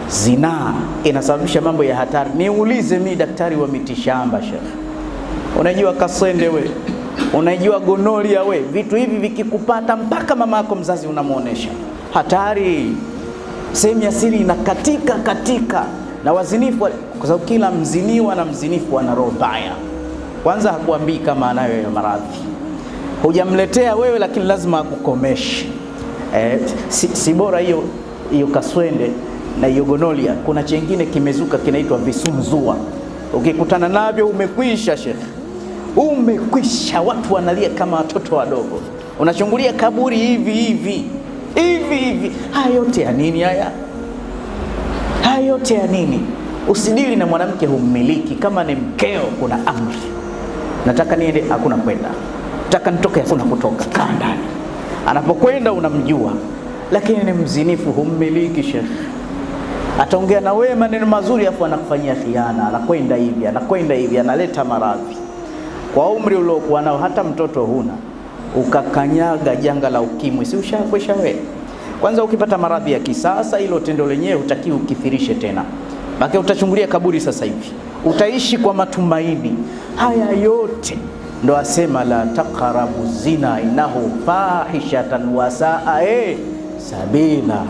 zinaa inasababisha mambo ya hatari. Niulize mimi daktari wa mitishamba shekhi, unajua kaswende we, unajua gonoria we, vitu hivi vikikupata mpaka mama yako mzazi unamuonesha hatari. Sehemu ya siri inakatika na wazinifu, kwa sababu kila mziniwa na mzinifu ana roho mbaya. Kwanza hakuambii kama anayo ya maradhi, hujamletea wewe, lakini lazima akukomeshe. Si bora hiyo kaswende na hiyo gonoria. Kuna chengine kimezuka kinaitwa visunzua, ukikutana navyo umekwisha shekhi, umekwisha. Watu wanalia kama watoto wadogo, unachungulia kaburi hivi. Haya yote ya nini haya? Haya yote ya nini? Usidili na mwanamke hummiliki. Kama ni mkeo, kuna amri, nataka niende, hakuna kwenda, nataka nitoke, hakuna kutoka, kaa ndani. Anapokwenda unamjua, lakini ni mzinifu hummiliki shekhi. Ataongea na wewe maneno mazuri, afu anakufanyia khiana, anakwenda hivi, analeta maradhi. Kwa umri uliokuwa nao, hata mtoto huna, ukakanyaga janga la ukimwi, si ushakwesha wewe? Kwanza ukipata maradhi ya kisasa, hilo tendo lenyewe hutaki ukithirishe tena, baki utachungulia kaburi sasa hivi, utaishi kwa matumaini. Haya yote ndo asema la taqrabu zina innahu fahishatan wa saa sabila.